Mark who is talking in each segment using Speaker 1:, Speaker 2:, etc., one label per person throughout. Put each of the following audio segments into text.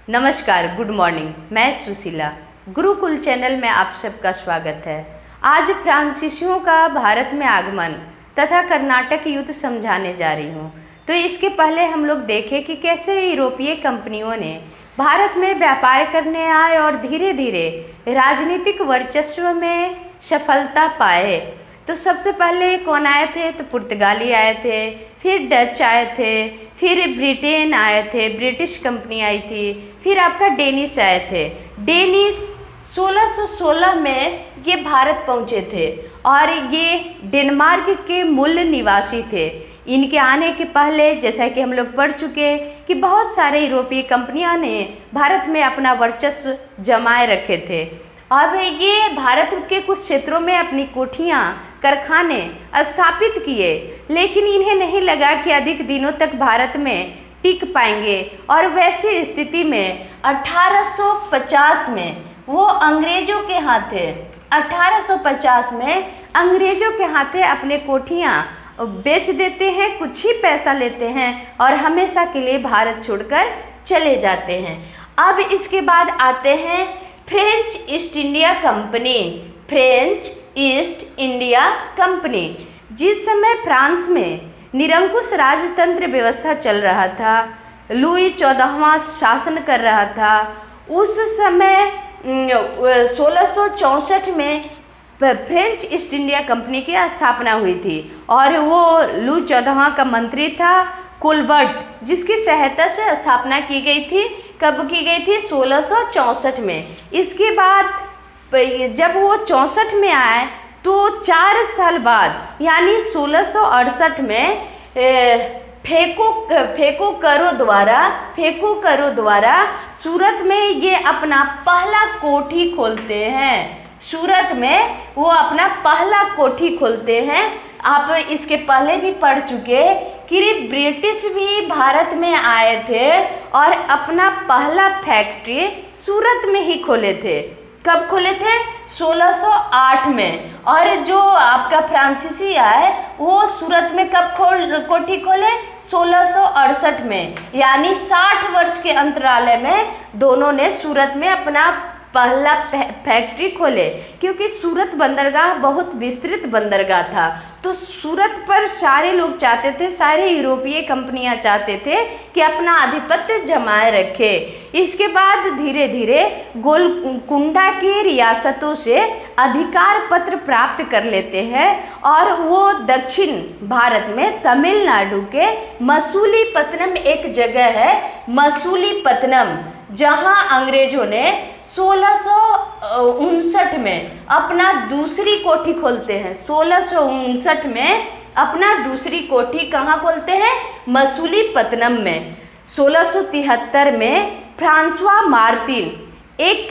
Speaker 1: नमस्कार, good morning. मैं Sushila, Gurukul channel में आप सबका स्वागत है। आज फ्रांसीसियों का भारत में आगमन तथा कर्नाटक युद्ध समझाने जा रही हूँ। तो इसके पहले हम लोग देखें कि कैसे यूरोपीय कंपनियों ने भारत में व्यापार करने आए और धीरे धीरे राजनीतिक वर्चस्व में सफलता पाए। तो सबसे पहले कौन आए थे? तो पुर्तगाली आए थे, फिर डच आए थे, फिर ब्रिटेन आए थे, ब्रिटिश कंपनी आई थी, फिर आपका डेनिश आए थे। डेनिश 1616 में ये भारत पहुँचे थे और ये डेनमार्क के मूल निवासी थे। इनके आने के पहले जैसा कि हम लोग पढ़ चुके कि बहुत सारे यूरोपीय कंपनियां ने भारत में अपना वर्चस्व जमाए रखे थे। अब ये भारत के कुछ क्षेत्रों में अपनी कोठियाँ, कारखाने स्थापित किए, लेकिन इन्हें नहीं लगा कि अधिक दिनों तक भारत में टिक पाएंगे और वैसी स्थिति में 1850 में वो अंग्रेजों के हाथे 1850 में अंग्रेजों के हाथे अपने कोठियाँ बेच देते हैं, कुछ ही पैसा लेते हैं और हमेशा के लिए भारत छोड़कर चले जाते हैं। अब इसके बाद आते हैं French east India company. French east India company जिस समय फ्रांस में निरंकुश राजतंत्र व्यवस्था चल रहा था, लुई 14वां शासन कर रहा था, उस समय 1664 में फ्रेंच ईस्ट इंडिया कंपनी की स्थापना हुई थी और वो लुई 14वां का मंत्री था कोलबर्ट, जिसकी सहायता से स्थापना की गई थी। कब की गई थी? 1664 में। इसके बाद जब वो 64 में आए तो 4 साल बाद यानी 1668 में फेको करो द्वारा सूरत में ये अपना पहला कोठी खोलते हैं। सूरत में वो अपना पहला कोठी खोलते हैं। आप इसके पहले भी पढ़ चुके कि ब्रिटिश भी भारत में आए थे और अपना पहला फैक्ट्री सूरत में ही खोले थे। कब खोले थे? 1608 में। और जो आपका फ्रांसीसी आए वो सूरत में कब कोठी खोले? 1668 में। यानी 60 वर्ष के अंतराल में दोनों ने सूरत में अपना पहला फैक्ट्री खोले, क्योंकि सूरत बंदरगाह बहुत विस्तृत बंदरगाह था। तो सूरत पर सारे लोग चाहते थे, सारे यूरोपीय कंपनियां चाहते थे कि अपना आधिपत्य जमाए रखे। इसके बाद धीरे धीरे गोलकुंडा की रियासतों से अधिकार पत्र प्राप्त कर लेते हैं और वो दक्षिण भारत में तमिलनाडु के मसूलीपट्टनम एक जगह है, मसूलीपट्टनम, जहां अंग्रेजों ने 1659 में अपना दूसरी कोठी खोलते हैं। 1659 में अपना दूसरी कोठी कहाँ खोलते हैं? मसूलीपट्टनम में। 1673 में फ्रांसवा मार्टिन एक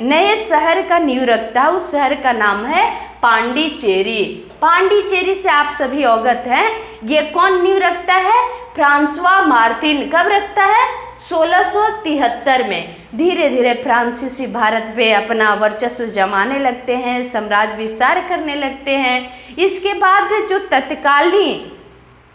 Speaker 1: नए शहर का नींव रखता है। उस शहर का नाम है पांडिचेरी। पांडिचेरी से आप सभी अवगत हैं। ये कौन नींव रखता है? Francois Martin. कब रखता है? 1673 में। धीरे धीरे फ्रांसीसी भारत पे अपना वर्चस्व जमाने लगते हैं, साम्राज्य विस्तार करने लगते हैं। इसके बाद जो तत्कालीन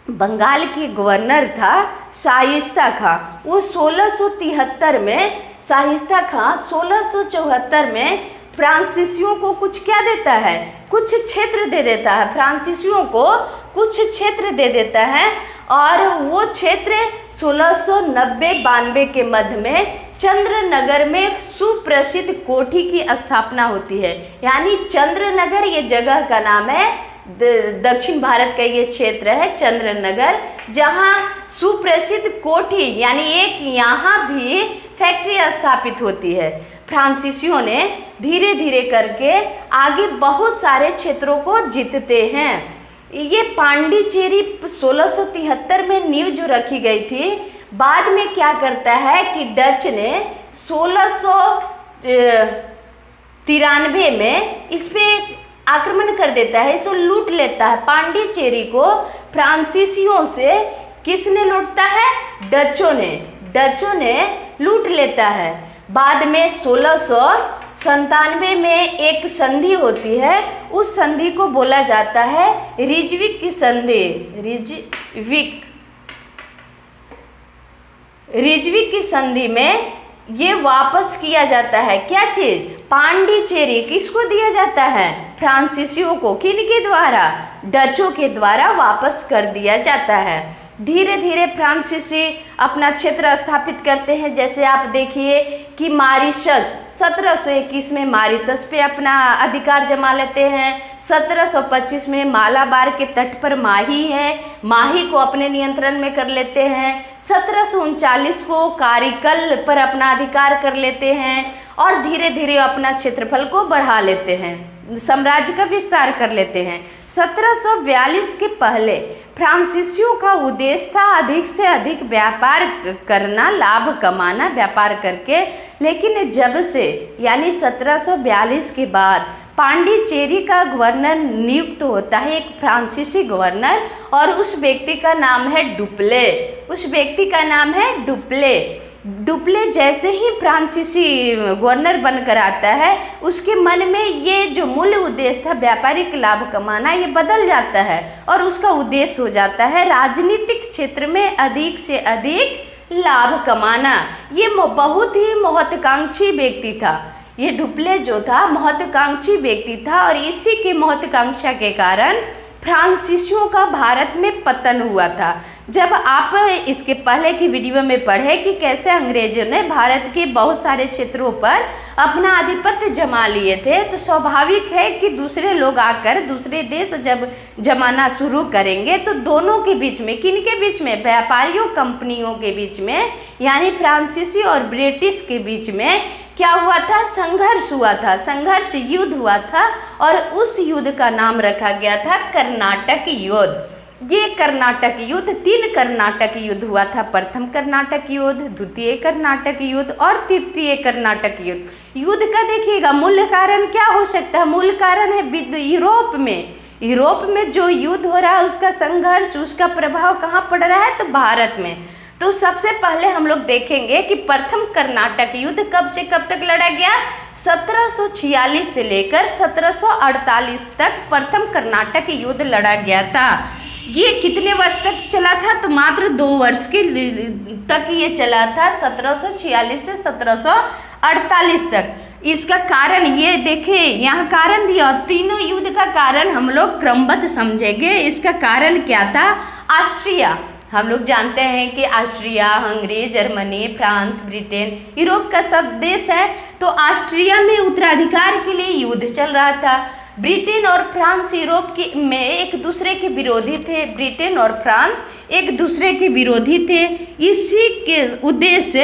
Speaker 1: बंगाल की गवर्नर था शाइस्ता खां, वो 1673 में, शाइस्ता खां 1674 में फ्रांसीसियों को कुछ क्या देता है? कुछ क्षेत्र दे देता है। फ्रांसीसियों को कुछ क्षेत्र दे देता है और वो क्षेत्र 1690-92 के मध्य में चंद्रनगर में सुप्रसिद्ध कोठी की स्थापना होती है। यानी चंद्रनगर ये जगह का नाम है, दक्षिण भारत का ये क्षेत्र है चंद्रनगर, जहाँ सुप्रसिद्ध कोठी यानी एक यहाँ भी फैक्ट्री स्थापित होती है। फ्रांसीसियों ने धीरे धीरे करके आगे बहुत सारे क्षेत्रों को जीतते हैं। ये पांडिचेरी 1673 में नींव जो रखी गई थी, बाद में क्या करता है कि डच ने 1693 में इस पे आक्रमण कर देता है, इसको लूट लेता है। पांडिचेरी को फ्रांसीसियों से किसने लूटता है? डचों ने लूट लेता है। बाद में 1697 में एक संधि होती है, उस संधि को बोला जाता है रिजविक की संधि। रिजविक की संधि में ये वापस किया जाता है। क्या चीज़? पांडिचेरी किसको दिया जाता है? फ्रांसीसियों को। किनके द्वारा? डचों के द्वारा वापस कर दिया जाता है। धीरे धीरे फ्रांसीसी अपना क्षेत्र स्थापित करते हैं। जैसे आप देखिए कि मॉरिशस 1721 में मॉरिशस पे अपना अधिकार जमा लेते हैं। 1725 में मालाबार के तट पर माही है, माही को अपने नियंत्रण में कर लेते हैं। 1739 को कारिकल पर अपना अधिकार कर लेते हैं और धीरे धीरे अपना क्षेत्रफल को बढ़ा लेते हैं, साम्राज्य का विस्तार कर लेते हैं। 1742 के पहले फ्रांसीसियों का उद्देश्य था अधिक से अधिक व्यापार करना, लाभ कमाना व्यापार करके। लेकिन जब से यानी 1742 के बाद पांडिचेरी का गवर्नर नियुक्त होता है, एक फ्रांसीसी गवर्नर, और उस व्यक्ति का नाम है डुप्ले। उस व्यक्ति का नाम है डुप्ले। डुप्ले जैसे ही फ्रांसीसी गवर्नर बनकर आता है, उसके मन में ये जो मूल उद्देश्य था व्यापारिक लाभ कमाना, ये बदल जाता है और उसका उद्देश्य हो जाता है राजनीतिक क्षेत्र में अधिक से अधिक लाभ कमाना। ये बहुत ही महत्वाकांक्षी व्यक्ति था। ये डुप्ले जो था महत्वाकांक्षी व्यक्ति था और इसी के महत्वाकांक्षा के कारण फ्रांसीसियों का भारत में पतन हुआ था। जब आप इसके पहले की वीडियो में पढ़े कि कैसे अंग्रेजों ने भारत के बहुत सारे क्षेत्रों पर अपना आधिपत्य जमा लिए थे, तो स्वाभाविक है कि दूसरे लोग आकर दूसरे देश जब जमाना शुरू करेंगे तो दोनों के बीच में, किनके बीच में? व्यापारियों कंपनियों के बीच में, यानी फ्रांसीसी और ब्रिटिश के बीच में क्या हुआ था? संघर्ष हुआ था, संघर्ष युद्ध हुआ था और उस युद्ध का नाम रखा गया था कर्नाटक युद्ध। ये कर्नाटक युद्ध, 3 कर्नाटक युद्ध हुआ था। प्रथम कर्नाटक युद्ध, द्वितीय कर्नाटक युद्ध और तृतीय कर्नाटक युद्ध। युद्ध का देखिएगा मूल कारण क्या हो सकता है? मूल कारण है यूरोप में। यूरोप में जो युद्ध हो रहा है उसका संघर्ष, उसका प्रभाव कहाँ पड़ रहा है? तो भारत में। तो सबसे पहले हम लोग देखेंगे कि प्रथम कर्नाटक युद्ध कब से कब तक लड़ा गया? 1746 से लेकर 1748 तक प्रथम कर्नाटक युद्ध लड़ा गया था। ये कितने वर्ष तक चला था? तो मात्र 2 वर्ष के तक ये चला था, 1746 से 1748 तक। इसका कारण ये देखें, यहाँ कारण दिया, तीनों युद्ध का कारण हम लोग क्रमबद्ध समझेंगे। इसका कारण क्या था? ऑस्ट्रिया। हम लोग जानते हैं कि Austria, Hungary, Germany, France, Britain Europe का सब देश है। तो ऑस्ट्रिया में उत्तराधिकार के लिए युद्ध चल रहा था। ब्रिटेन और फ्रांस यूरोप में एक दूसरे के विरोधी थे। ब्रिटेन और फ्रांस एक दूसरे के विरोधी थे। इसी के उद्देश्य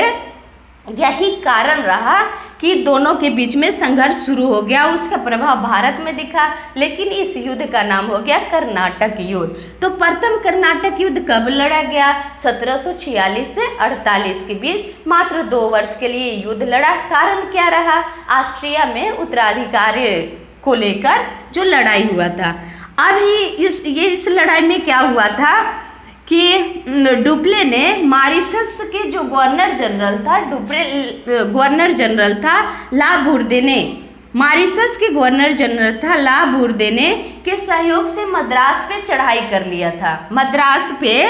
Speaker 1: यही कारण रहा कि दोनों के बीच में संघर्ष शुरू हो गया। उसका प्रभाव भारत में दिखा, लेकिन इस युद्ध का नाम हो गया कर्नाटक युद्ध। तो प्रथम कर्नाटक युद्ध कब लड़ा गया? 1746 से 48 के बीच मात्र 2 वर्ष के लिए युद्ध लड़ा। कारण क्या रहा? ऑस्ट्रिया में उत्तराधिकार को लेकर जो लड़ाई हुआ था। अभी इस लड़ाई में क्या हुआ था कि डुप्ले ने मॉरिशस के जो गवर्नर जनरल था ला बुर्देने, मॉरिशस के गवर्नर जनरल था ला बुर्देने के सहयोग से मद्रास पे चढ़ाई कर लिया था, मद्रास पे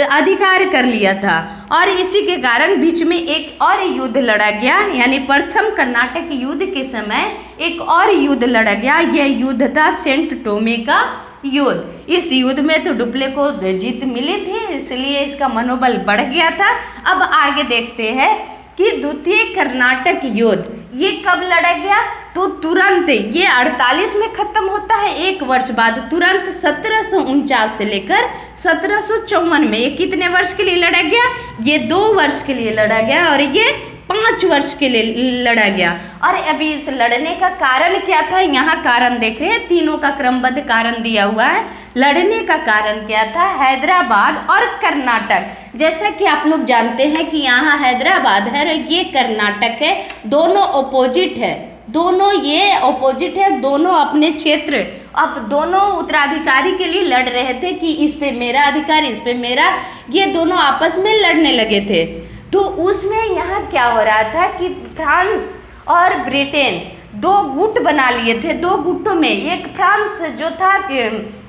Speaker 1: अधिकार कर लिया था। और इसी के कारण बीच में एक और युद्ध लड़ा गया, यानी प्रथम कर्नाटक युद्ध के समय एक और युद्ध लड़ा गया। यह युद्ध था सेंट टोमे का युद्ध। इस युद्ध में तो डुप्ले को जीत मिली थी, इसलिए इसका मनोबल बढ़ गया था। अब आगे देखते हैं कि द्वितीय कर्नाटक युद्ध ये कब लड़ा गया? तो तुरंत ये 48 में खत्म होता है, 1 वर्ष बाद तुरंत 1749 से लेकर 1754 में। ये कितने वर्ष के लिए लड़ा गया? ये 2 वर्ष के लिए लड़ा गया और ये 5 वर्ष के लिए लड़ा गया। और अभी इस लड़ने का कारण क्या था? यहाँ कारण देख रहे हैं, तीनों का क्रमबद्ध कारण दिया हुआ है। लड़ने का कारण क्या था? हैदराबाद और कर्नाटक। जैसा कि आप लोग जानते हैं कि यहाँ हैदराबाद है और ये कर्नाटक है, दोनों अपोजिट है, दोनों ये अपोजिट है, दोनों अपने क्षेत्र, अब दोनों उत्तराधिकारी के लिए लड़ रहे थे कि इस पे मेरा अधिकार, इस पे मेरा, ये दोनों आपस में लड़ने लगे थे। तो उसमें यहाँ क्या हो रहा था कि फ्रांस और ब्रिटेन दो गुट बना लिए थे। दो गुटों में एक फ्रांस जो था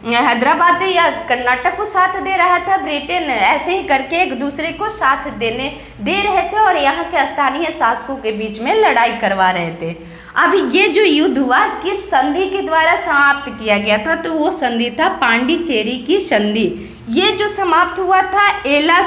Speaker 1: हैदराबाद या कर्नाटक को साथ दे रहा था, ब्रिटेन ऐसे ही करके एक दूसरे को साथ दे रहे थे और यहाँ के स्थानीय शासकों के बीच में लड़ाई करवा रहे थे। अब ये जो युद्ध हुआ किस संधि के द्वारा समाप्त किया गया था, तो वो संधि था पांडिचेरी की संधि। ये जो समाप्त हुआ था एला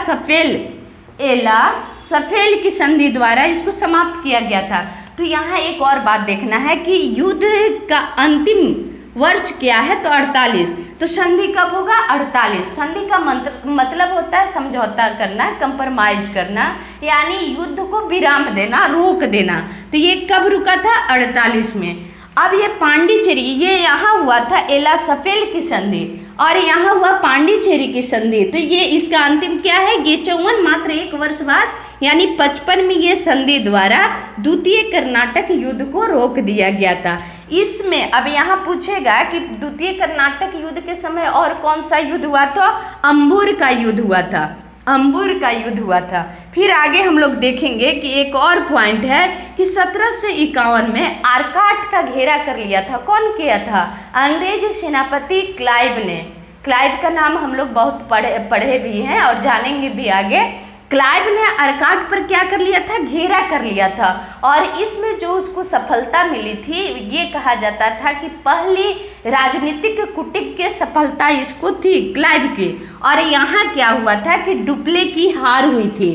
Speaker 1: सफेल की संधि द्वारा इसको समाप्त किया गया था। तो यहाँ एक और बात देखना है कि युद्ध का अंतिम वर्ष क्या है, तो 48। तो संधि कब होगा? 48। संधि का मतलब होता है समझौता करना, कंप्रोमाइज करना, यानी युद्ध को विराम देना, रोक देना। तो ये कब रुका था? 48 में। अब ये पांडिचेरी, ये यहाँ हुआ था एला सफेल की संधि और यहाँ हुआ पांडिचेरी की संधि। तो ये इसका अंतिम क्या है? ये 54 मात्र एक वर्ष बाद यानी 55 में ये संधि द्वारा द्वितीय कर्नाटक युद्ध को रोक दिया गया था। इसमें अब यहाँ पूछेगा कि द्वितीय कर्नाटक युद्ध के समय और कौन सा युद्ध हुआ था? अंबुर का युद्ध हुआ था। अंबुर का युद्ध हुआ था। फिर आगे हम लोग देखेंगे कि एक और पॉइंट है कि 1751 में आर्काट का घेरा कर लिया था। कौन किया था? अंग्रेज सेनापति क्लाइव ने। क्लाइव का नाम हम लोग बहुत पढ़े भी हैं और जानेंगे भी आगे। क्लाइव ने आर्काट पर क्या कर लिया था? घेरा कर लिया था और इसमें जो उसको सफलता मिली थी, ये कहा जाता था कि पहली राजनीतिक कूटनीति की सफलता इसको थी क्लाइव की। और यहाँ क्या हुआ था कि डुप्ले की हार हुई थी।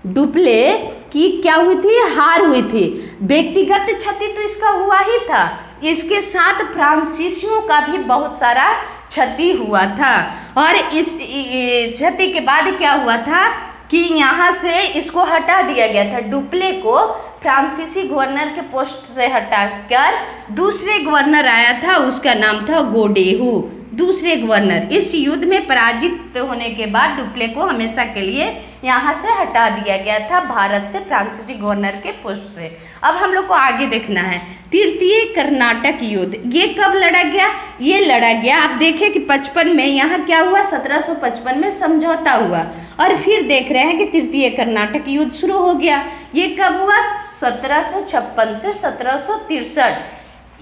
Speaker 1: डुप्ले की क्या हुई थी? हार हुई थी। व्यक्तिगत क्षति तो इसका हुआ ही था, इसके साथ फ्रांसीसियों का भी बहुत सारा क्षति हुआ था। और इस क्षति के बाद क्या हुआ था कि यहाँ से इसको हटा दिया गया था। डुप्ले को फ्रांसीसी गवर्नर के पोस्ट से हटाकर दूसरे गवर्नर आया था, उसका नाम था गोडेहू। दूसरे गवर्नर इस युद्ध में पराजित होने के बाद डुप्ले को हमेशा के लिए यहाँ से हटा दिया गया था, भारत से फ्रांसीसी गवर्नर के पोस्ट से। अब हम लोग को आगे देखना है तृतीय कर्नाटक युद्ध। ये कब लड़ा गया? ये लड़ा गया, आप देखें कि 55 में यहाँ क्या हुआ? 1755 में समझौता हुआ और फिर देख रहे हैं कि तृतीय कर्नाटक युद्ध शुरू हो गया। ये कब हुआ? 1756 से 1763।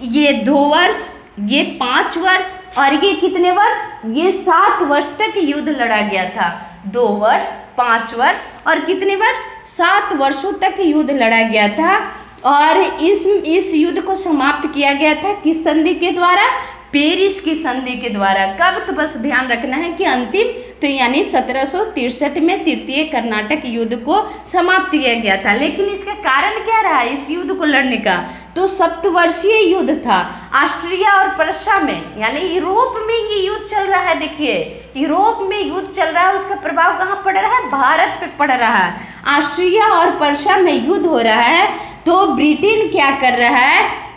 Speaker 1: ये 2 वर्ष, ये 5 वर्ष और ये कितने वर्ष? ये 7 वर्ष तक युद्ध लड़ा गया था। 2 वर्ष, 5 वर्ष और कितने वर्ष? 7 वर्षों तक युद्ध लड़ा गया था। और इस युद्ध को समाप्त किया गया था किस संधि के द्वारा? पेरिस की संधि के द्वारा। कब? तो बस ध्यान रखना है कि अंतिम, तो यानी 1763 में तृतीय कर्नाटक युद्ध को समाप्त किया गया था। लेकिन इसका कारण क्या रहा इस युद्ध को लड़ने का? तो सप्तवर्षीय युद्ध था ऑस्ट्रिया और प्रशा में, यानी यूरोप में ये युद्ध चल रहा है। देखिए यूरोप में युद्ध चल रहा है, उसका प्रभाव कहाँ पड़ रहा है? भारत पे पड़ रहा है। ऑस्ट्रिया और प्रशा में युद्ध हो रहा है, तो ब्रिटेन क्या कर रहा है?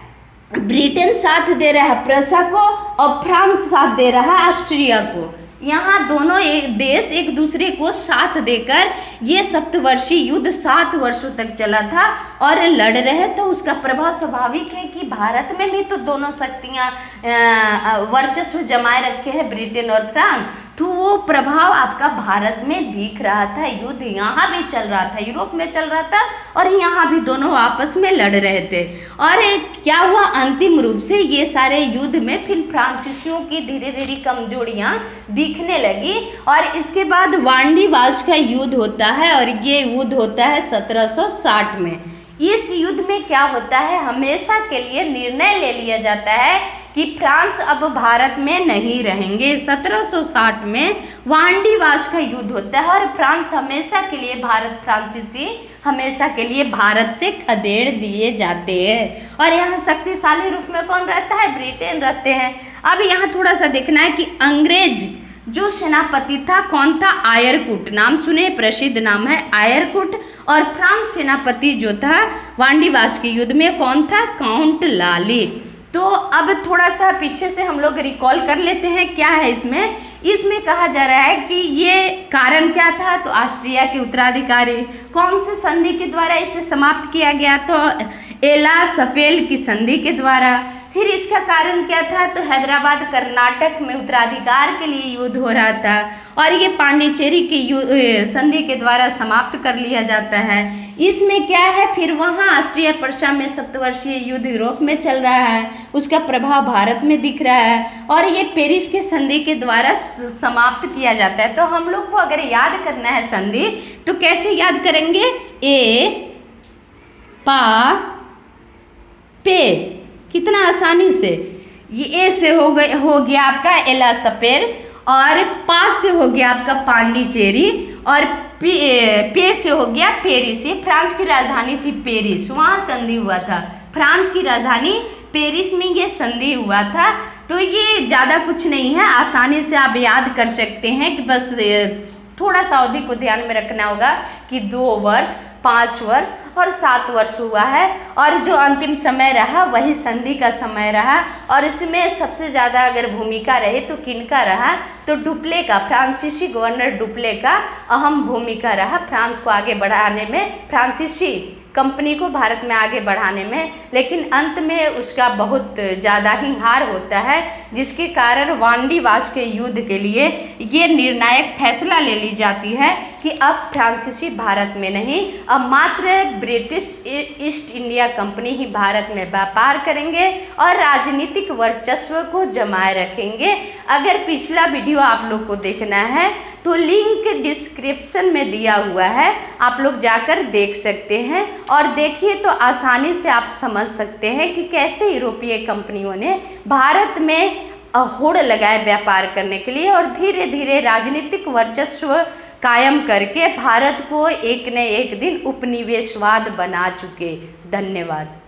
Speaker 1: ब्रिटेन साथ दे रहा है प्रशा को और फ्रांस साथ दे रहा है ऑस्ट्रिया को। यहाँ दोनों एक देश एक दूसरे को साथ देकर ये सप्तवर्षीय युद्ध 7 वर्षों तक चला था और लड़ रहे। तो उसका प्रभाव स्वाभाविक है कि भारत में भी तो दोनों शक्तियाँ वर्चस्व जमाए रखे हैं, ब्रिटेन और फ्रांस। तो वो प्रभाव आपका भारत में दिख रहा था। युद्ध यहाँ भी चल रहा था, यूरोप में चल रहा था और यहाँ भी दोनों आपस में लड़ रहे थे। और क्या हुआ? अंतिम रूप से ये सारे युद्ध में फिर फ्रांसीसियों की धीरे धीरे कमजोरियाँ दिखने लगी और इसके बाद वांडीवास का युद्ध होता है और ये युद्ध होता है 1760 में। इस युद्ध में क्या होता है? हमेशा के लिए निर्णय ले लिया जाता है कि फ्रांस अब भारत में नहीं रहेंगे। 1760 में वांडीवास का युद्ध होता है और फ्रांस हमेशा के लिए फ्रांसीसी हमेशा के लिए भारत से खदेड़ दिए जाते हैं। और यहाँ शक्तिशाली रूप में कौन रहता है? ब्रिटेन रहते हैं। अब यहाँ थोड़ा सा देखना है कि अंग्रेज जो सेनापति था कौन था? आयरकुट। नाम सुने, प्रसिद्ध नाम है आयरकुट। और फ्रांस सेनापति जो था वांडीवास के युद्ध में कौन था? काउंट लाली। तो अब थोड़ा सा पीछे से हम लोग रिकॉल कर लेते हैं क्या है इसमें कहा जा रहा है कि ये कारण क्या था? तो ऑस्ट्रिया के उत्तराधिकारी। कौन से संधि के द्वारा इसे समाप्त किया गया? तो एला सफेल की संधि के द्वारा। फिर इसका कारण क्या था, तो हैदराबाद कर्नाटक में उत्तराधिकार के लिए युद्ध हो रहा था और ये पांडिचेरी की संधि के द्वारा समाप्त कर लिया जाता है। इसमें क्या है, फिर वहाँ ऑस्ट्रिया प्रशा में सप्तवर्षीय युद्ध यूरोप में चल रहा है, उसका प्रभाव भारत में दिख रहा है और ये पेरिस के संधि के द्वारा समाप्त किया जाता है। तो हम लोग को अगर याद करना है संधि तो कैसे याद करेंगे, ए पा पे, कितना आसानी से। ये ए से हो गया आपका एला सपेल और पा से हो गया आपका पांडिचेरी और पे से हो गया पेरिस। ये फ्रांस की राजधानी थी पेरिस, वहाँ संधि हुआ था। फ्रांस की राजधानी पेरिस में ये संधि हुआ था। तो ये ज़्यादा कुछ नहीं है, आसानी से आप याद कर सकते हैं कि बस थोड़ा सा अवधि को ध्यान में रखना होगा कि 2 वर्ष, 5 वर्ष और 7 वर्ष हुआ है और जो अंतिम समय रहा वही संधि का समय रहा। और इसमें सबसे ज़्यादा अगर भूमिका रहे तो किनका रहा, तो डुप्ले का, फ्रांसीसी गवर्नर डुप्ले का अहम भूमिका रहा फ्रांस को आगे बढ़ाने में, फ्रांसीसी कंपनी को भारत में आगे बढ़ाने में। लेकिन अंत में उसका बहुत ज़्यादा ही हार होता है, जिसके कारण वांडीवास के युद्ध के लिए ये निर्णायक फैसला ले ली जाती है कि अब फ्रांसीसी भारत में नहीं, अब मात्र ब्रिटिश ईस्ट इंडिया कंपनी ही भारत में व्यापार करेंगे और राजनीतिक वर्चस्व को जमाए रखेंगे। अगर पिछला वीडियो आप लोग को देखना है तो लिंक डिस्क्रिप्शन में दिया हुआ है, आप लोग जाकर देख सकते हैं और देखिए तो आसानी से आप समझ सकते हैं कि कैसे यूरोपीय कंपनियों ने भारत में होड़ लगाए व्यापार करने के लिए और धीरे धीरे राजनीतिक वर्चस्व कायम करके भारत को एक न एक दिन उपनिवेशवाद बना चुके। धन्यवाद।